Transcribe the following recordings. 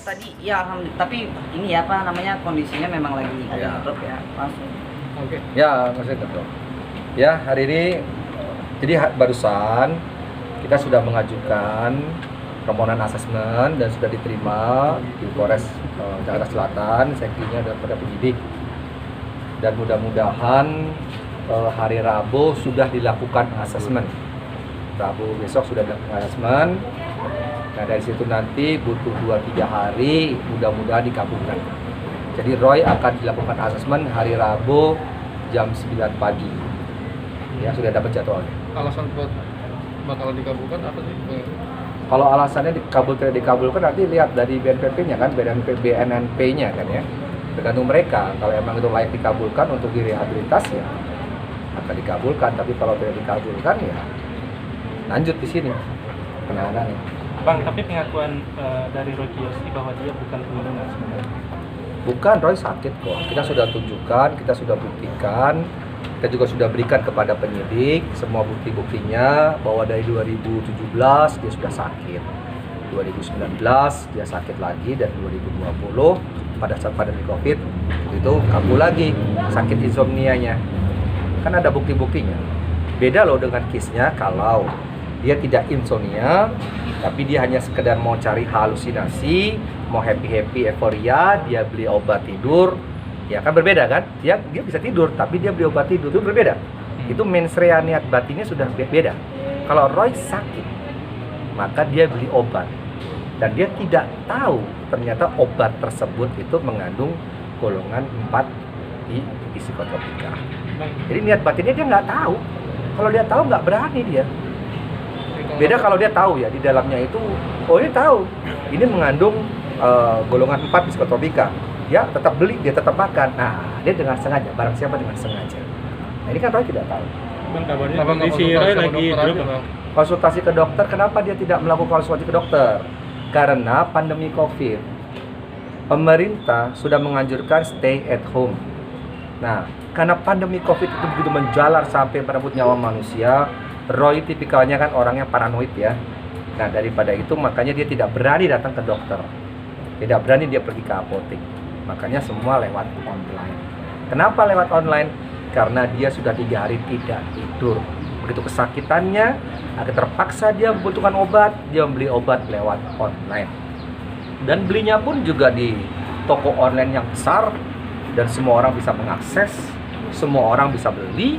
tadi ya tapi ini ya apa namanya kondisinya memang lagi Ya. drop ya langsung. Oke. Ya, maksudnya itu. Ya, hari ini jadi barusan kita sudah mengajukan permohonan asesmen dan sudah diterima di Polres Jakarta Selatan, sektinya daripada penyidik. Dan mudah-mudahan hari Rabu sudah dilakukan asesmen. Rabu besok sudah dilakukan asesmen. Nah, dari situ nanti butuh 2-3 hari, mudah-mudahan dikabulkan. Jadi Roy akan dilakukan asesmen hari Rabu jam 9 pagi. Ya, sudah dapat jadwalnya. Alasan buat bakal dikabulkan apa sih? Kalau alasannya tidak dikabulkan nanti lihat dari BNPB-nya kan, BNNP-nya kan ya. Tergantung mereka. Kalau emang itu layak dikabulkan untuk direhabilitasi ya akan dikabulkan. Tapi kalau tidak dikabulkan ya lanjut di sini penanganannya. Bang, tapi pengakuan dari Roy Kiyoshi bahwa dia bukan pembunuh sebenarnya. Bukan, Roy sakit kok. Kita sudah tunjukkan, kita sudah buktikan, kita juga sudah berikan kepada penyidik semua bukti-buktinya bahwa dari 2017 dia sudah sakit, 2019 dia sakit lagi, dan 2020 pada saat pandemi COVID itu kambuh lagi sakit insomnianya. Kan ada bukti-buktinya. Beda loh dengan case-nya kalau dia tidak insomnia, tapi dia hanya sekedar mau cari halusinasi, mau happy-happy, euforia, dia beli obat tidur, ya kan berbeda kan? Dia bisa tidur, tapi dia beli obat tidur, itu berbeda. Itu mens rea niat batinnya sudah beda. Kalau Roy sakit, maka dia beli obat, dan dia tidak tahu ternyata obat tersebut itu mengandung golongan 4 di psikotropika. Jadi niat batinnya dia nggak tahu. Kalau dia tahu nggak berani dia. Beda kalau dia tahu ya di dalamnya itu, oh ini tahu ini mengandung golongan 4 psikotropika, dia tetap beli, dia tetap makan. Nah, dia dengan sengaja, barang siapa dengan sengaja. Nah, ini kan Roy tidak tahu. Bang, kabarnya Kenapa nggak kondisi konsultasi Roy sama lagi dokter drop. aja, Bang? Konsultasi ke dokter, kenapa dia tidak melakukan konsultasi ke dokter? Karena pandemi COVID. Pemerintah sudah menganjurkan stay at home. Nah, karena pandemi COVID itu begitu menjalar sampai merebut nyawa manusia, Roy tipikalnya kan orangnya paranoid ya. Nah, daripada itu makanya dia tidak berani datang ke dokter. Tidak berani dia pergi ke apotek. Makanya semua lewat online. Kenapa lewat online? Karena dia sudah 3 hari tidak tidur. Begitu kesakitannya, akhirnya terpaksa dia membutuhkan obat, dia membeli obat lewat online. Dan belinya pun juga di toko online yang besar, dan semua orang bisa mengakses, semua orang bisa beli,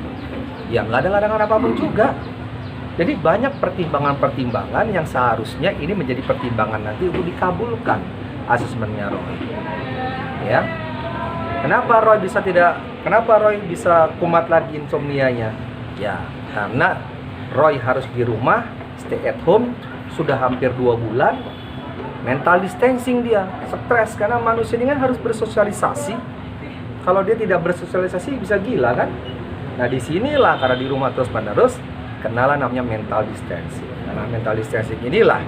ya nggak ada larangan apapun juga. Jadi banyak pertimbangan-pertimbangan yang seharusnya ini menjadi pertimbangan nanti untuk dikabulkan asesmennya Roy. Ya, kenapa Roy bisa kumat lagi insomnianya? Ya, karena Roy harus di rumah, stay at home, sudah hampir 2 bulan, mental distancing dia, stres karena manusia ini kan harus bersosialisasi. Kalau dia tidak bersosialisasi bisa gila kan? Nah, disinilah karena di rumah terus-menerus kenalan namanya mental distancing. Karena mental distancing inilah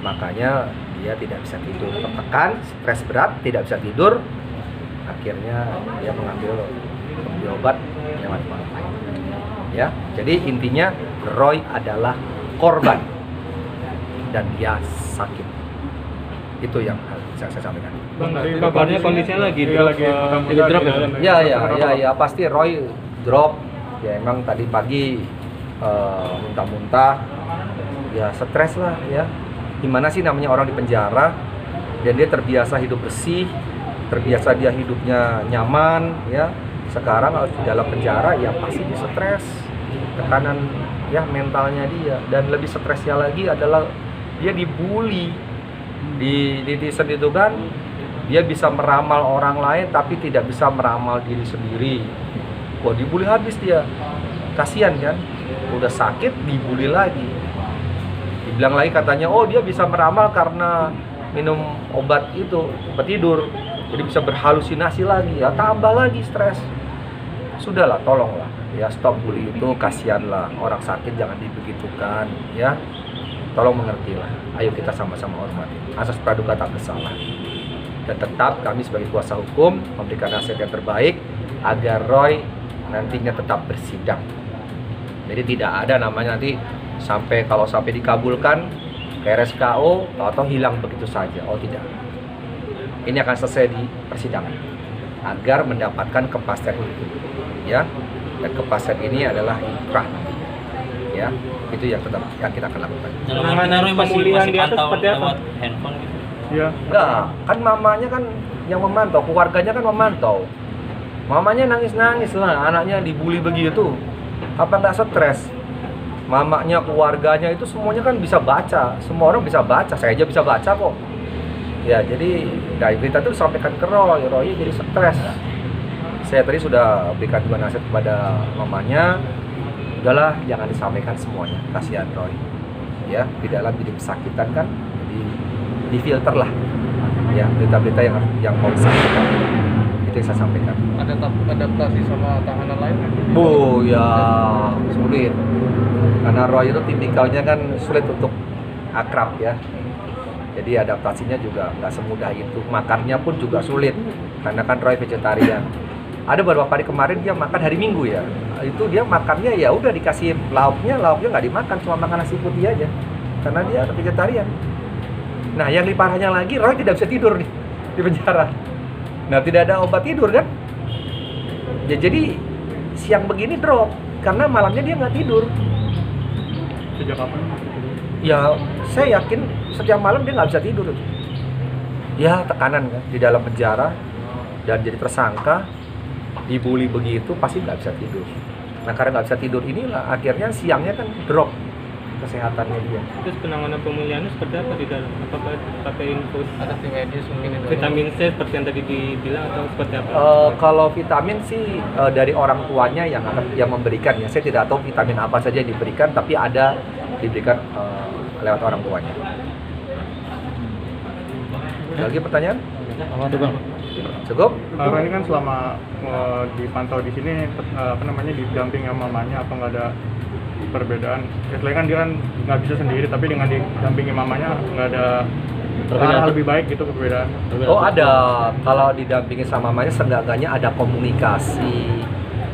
makanya dia tidak bisa tidur, tertekan, stres berat, tidak bisa tidur. Akhirnya dia mengambil obat lewat online. Ya, jadi intinya Roy adalah korban dan dia sakit. Itu yang bisa saya sampaikan. Bang, kabarnya kondisinya lagi drop. lagi Drop. Ya, pasti Roy drop. Ya emang tadi pagi muntah-muntah, ya stres lah ya. Gimana sih namanya orang di penjara dan dia terbiasa hidup bersih, terbiasa dia hidupnya nyaman ya. Sekarang harus di dalam penjara ya pasti dia stres, tekanan ya mentalnya dia. Dan lebih stresnya lagi adalah dia dibully di netizen itu kan. Dia bisa meramal orang lain tapi tidak bisa meramal diri sendiri. Wah, dibully habis dia. Kasihan kan, udah sakit dibully lagi. Dibilang lagi katanya, oh dia bisa meramal karena minum obat itu, obat tidur, jadi bisa berhalusinasi lagi, ya tambah lagi stres. Sudahlah, tolonglah, ya stop bully itu, kasihanlah orang sakit jangan dibegitukan, ya. Tolong mengertilah, ayo kita sama-sama hormati asas praduga tak bersalah. Dan tetap kami sebagai kuasa hukum memberikan nasihat yang terbaik agar Roy nantinya tetap bersidang. Jadi tidak ada namanya nanti sampai dikabulkan ke RSKO atau hilang begitu saja. Oh tidak. ini akan selesai di persidangan agar mendapatkan kepastian hukum, ya. Dan kepastian ini adalah inkrah nantinya, ya. Itu yang kita akan lakukan. Penanganan pemulihan dia itu seperti apa? Handphone gitu. Iya. Enggak, kan mamanya kan yang memantau, keluarganya kan memantau. Mamanya nangis-nangis lah, anaknya dibully begitu. Apa nggak stres? Mamanya, keluarganya itu semuanya kan bisa baca. Semua orang bisa baca, saya aja bisa baca kok. Ya, jadi dari berita itu disampaikan ke Roy jadi stres. Saya tadi sudah berikan juga nasihat kepada mamanya, udahlah jangan disampaikan semuanya, kasihan Roy. Ya, tidak lagi jadi kesakitan kan, jadi difilter lah. Ya, berita-berita yang mau disampaikan. Itu yang saya sampaikan. Ada adaptasi sama tahanan lain? Bu, ya sulit. Karena Roy itu tipikalnya kan sulit untuk akrab ya. Jadi adaptasinya juga nggak semudah itu. Makannya pun juga sulit. Karena kan Roy vegetarian. Ada beberapa hari kemarin dia makan hari Minggu ya. Itu dia makannya ya udah dikasih lauknya nggak dimakan, cuma makan nasi putih aja. Karena dia vegetarian. Nah, yang parahnya lagi Roy tidak bisa tidur nih di penjara. Nah, tidak ada obat tidur kan? Ya, jadi siang begini drop karena malamnya dia nggak tidur. Sejak kapan? Ya, saya yakin setiap malam dia nggak bisa tidur. Ya, tekanan kan di dalam penjara dan jadi tersangka, dibully begitu pasti nggak bisa tidur. Nah, karena nggak bisa tidur inilah akhirnya siangnya kan drop kesehatannya dia. Terus penanganan pemulihannya seperti apa di dalam? Apakah pakai infus? Ada tim medis mungkin itu. Vitamin C seperti yang tadi dibilang atau seperti apa? Kalau vitamin sih dari orang tuanya yang memberikan ya. Saya tidak tahu vitamin apa saja yang diberikan, tapi ada diberikan lewat orang tuanya. Ada lagi pertanyaan? Cukup? Roy ini kan selama dipantau di sini didampingi sama mamanya, apa nggak ada perbedaan? Istilahnya kan dia kan nggak bisa sendiri, tapi dengan didampingi mamanya nggak ada arah lebih baik gitu perbedaan. Oh, ada. Kalau didampingi sama mamanya seenggaknya ada komunikasi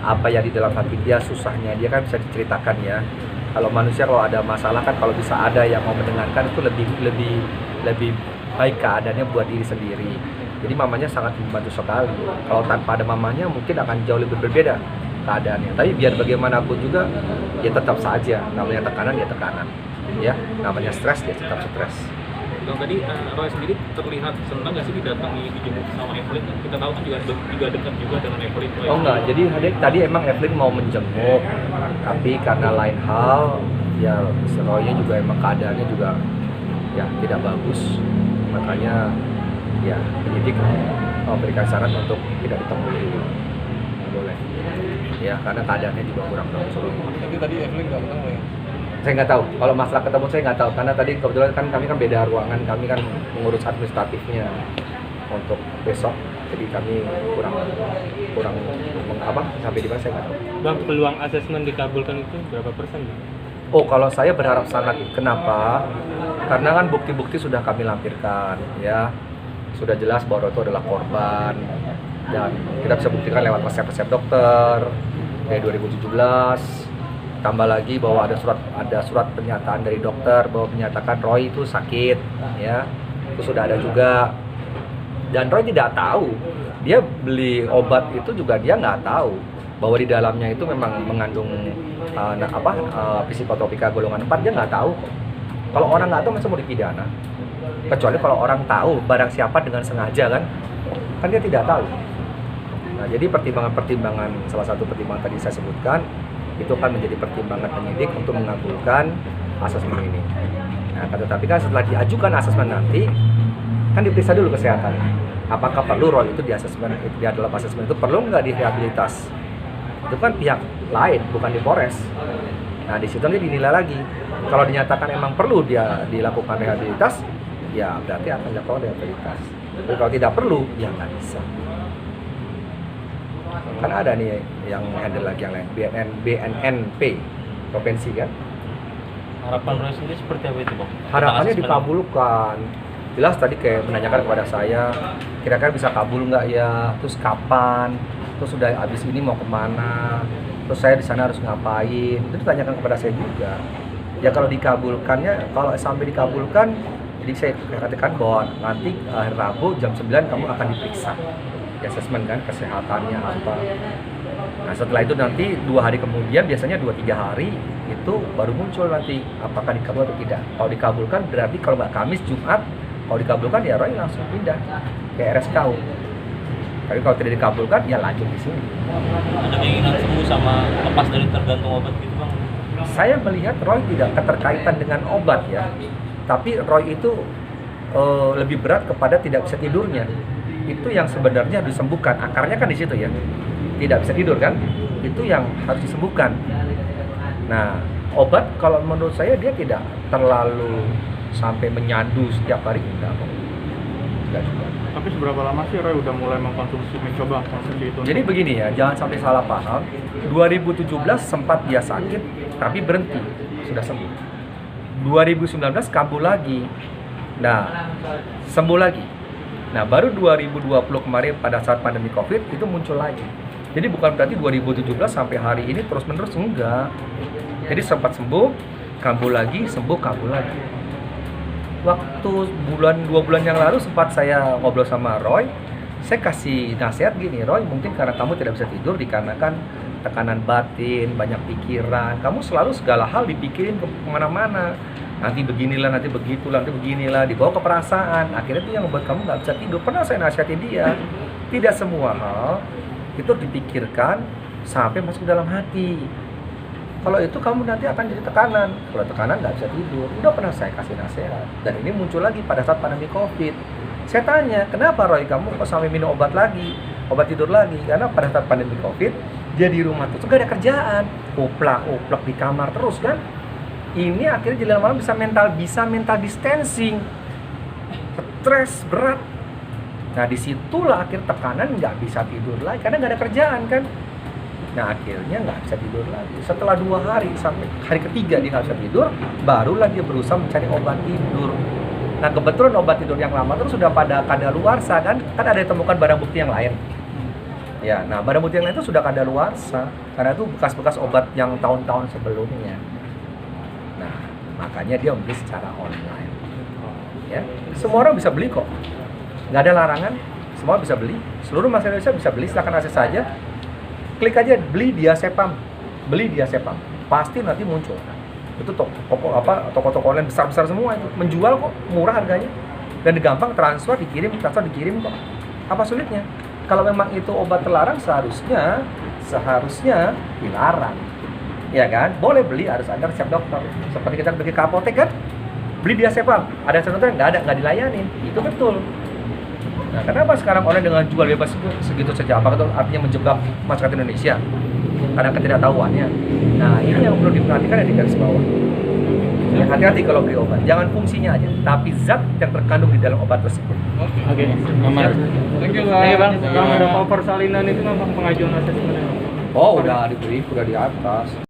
apa yang di dalam hati dia, susahnya dia kan bisa diceritakan ya. Kalau manusia kalau ada masalah kan kalau bisa ada yang mau mendengarkan itu lebih baik keadaannya buat diri sendiri. Jadi mamanya sangat membantu sekali. Kalau tanpa ada mamanya mungkin akan jauh lebih berbeda keadaannya. Tapi biar bagaimanapun juga ya tetap saja namanya tekanan ya tekanan. Ya, namanya stres ya tetap stres. Bang, tadi Roy sendiri terlihat senang nggak sih didatangi dijemput sama Evelyn? Kita tahu kan juga dekat juga dengan Evelyn. Oh enggak, jadi tadi emang Evelyn mau menjenguk, tapi karena lain hal, ya Roy-nya juga emang keadaannya juga ya tidak bagus, makanya ya penyidik memberikan saran untuk tidak ditemui, nggak boleh, ya karena keadaannya juga kurang bagus. Tapi tadi Evelyn nggak ketemu ya? Saya nggak tahu, kalau masalah ketemu saya nggak tahu, karena tadi kebetulan kan kami kan beda ruangan, kami kan mengurus administratifnya untuk besok, jadi kami kurang sampai di mana saya nggak tahu. Bang, peluang asesmen dikabulkan itu berapa persen? Bang? Oh, kalau saya berharap sangat. Kenapa? Karena kan bukti-bukti sudah kami lampirkan, ya sudah jelas bahwa itu adalah korban dan kita bisa buktikan lewat resep-resep dokter dari 2017. Tambah lagi bahwa ada surat pernyataan dari dokter bahwa menyatakan Roy itu sakit, ya itu sudah ada juga. Dan Roy tidak tahu, dia beli obat itu juga dia nggak tahu bahwa di dalamnya itu memang mengandung psikotropika golongan 4, dia nggak tahu. Kalau orang nggak tahu masa mau dipidana? Kecuali kalau orang tahu barang siapa dengan sengaja kan dia tidak tahu. Nah, jadi pertimbangan salah satu pertimbangan tadi saya sebutkan itu kan menjadi pertimbangan penyidik untuk mengabulkan asesmen ini. Nah, tetapi kan setelah diajukan asesmen nanti kan diperiksa dulu kesehatan. Apakah perlu Roy itu di dalam asesmen itu perlu nggak direhabilitas? Itu kan pihak lain, bukan di Polres. Nah, di situ nanti dinilai lagi. Kalau dinyatakan emang perlu dia dilakukan rehabilitas, ya berarti akan dilakukan rehabilitas. Tapi kalau tidak perlu, ya nggak bisa. Kan ada nih yang handle lagi yang lain, BNNP provinsi kan. Harapan Roy sendiri seperti apa itu, Bang? Harapannya dikabulkan. Jelas tadi kayak menanyakan kepada saya, kira-kira bisa kabul nggak ya? Terus kapan? Terus sudah habis ini mau kemana? Terus saya di sana harus ngapain? Itu ditanyakan kepada saya juga. Ya kalau dikabulkannya, kalau sampai dikabulkan, Jadi saya katakan bahwa nanti hari Rabu jam 9 kamu akan diperiksa. Di asesmen kan, kesehatannya apa. Nah setelah itu nanti 2 hari kemudian, biasanya 2-3 hari itu baru muncul nanti apakah dikabul atau tidak. Kalau dikabulkan berarti kalau nggak Kamis, Jumat, kalau dikabulkan ya Roy langsung pindah ke RSKU. Tapi kalau tidak dikabulkan ya lanjut di sini. Ada keinginan sembuh sama lepas dari tergantung obat gitu bang? Saya melihat Roy tidak keterkaitan dengan obat ya, tapi Roy itu lebih berat kepada tidak bisa tidurnya. Itu yang sebenarnya disembuhkan, akarnya kan di situ ya, tidak bisa tidur kan, itu yang harus disembuhkan. Nah obat kalau menurut saya dia tidak terlalu sampai menyandu setiap hari, enggak juga. Tapi seberapa lama sih Roy udah mulai mencoba konsumsi itu? Jadi begini ya, jangan sampai salah paham. 2017 sempat dia sakit, tapi berhenti, sudah sembuh. 2019 kambuh lagi, nah sembuh lagi. Nah baru 2020 kemarin pada saat pandemi COVID itu muncul lagi. Jadi bukan berarti 2017 sampai hari ini terus-menerus, enggak. Jadi sempat sembuh, kambuh lagi, sembuh, kambuh lagi. Waktu 2 bulan yang lalu sempat saya ngobrol sama Roy, saya kasih nasihat gini, Roy mungkin karena kamu tidak bisa tidur dikarenakan tekanan batin, banyak pikiran, kamu selalu segala hal dipikirin kemana-mana, nanti beginilah, nanti begitulah, nanti beginilah, dibawa ke perasaan, akhirnya itu yang membuat kamu nggak bisa tidur. Pernah saya nasihatin dia, tidak semua hal itu dipikirkan sampai masuk ke dalam hati. Kalau itu kamu nanti akan jadi tekanan. Kalau tekanan nggak bisa tidur. Udah pernah saya kasih nasihat. Dan ini muncul lagi pada saat pandemi COVID. Saya tanya, kenapa Roy kamu kok sampai minum obat lagi, obat tidur lagi? Karena pada saat pandemi COVID dia di rumah terus, nggak ada kerjaan, uplak di kamar terus kan. Ini akhirnya jadi lama-lama bisa mental distancing, stres berat. Nah disitulah akhir tekanan, nggak bisa tidur lagi karena nggak ada kerjaan kan. Nah akhirnya nggak bisa tidur lagi. Setelah 2 hari sampai hari ketiga dia nggak bisa tidur, barulah dia berusaha mencari obat tidur. Nah kebetulan obat tidur yang lama terus sudah pada kadaluarsa kan ada ditemukan barang bukti yang lain. Ya, nah barang bukti yang lain itu sudah kadaluarsa karena itu bekas-bekas obat yang tahun-tahun sebelumnya. Nah makanya dia membeli secara online. Ya, semua orang bisa beli kok, nggak ada larangan, semua bisa beli. Seluruh masyarakat Indonesia bisa beli, silakan akses saja. Klik aja beli diazepam, pasti nanti muncul. Itu toko-toko online besar-besar semua itu menjual kok, murah harganya dan gampang transfer dikirim kok. Apa sulitnya? Kalau memang itu obat terlarang seharusnya dilarang, ya kan? Boleh beli, harus ada resep dokter. Seperti kita pergi ke apotek kan, beli diazepam, ada resep dokter nggak dilayanin, itu betul. Nah, kenapa sekarang orang dengan jual bebas segitu saja? Apakah itu artinya menjebak masyarakat Indonesia? Karena ketidaktahuannya. Nah, ini yang perlu diperhatikan dan di garis bawah. Ya, hati-hati kalau beli obat. Jangan fungsinya aja, tapi zat yang terkandung di dalam obat tersebut. Oke. Aman. Thank you Bang, bang. yang ada cover salinan itu memang pengajuan asesmen. Oh, udah diberi, udah di atas.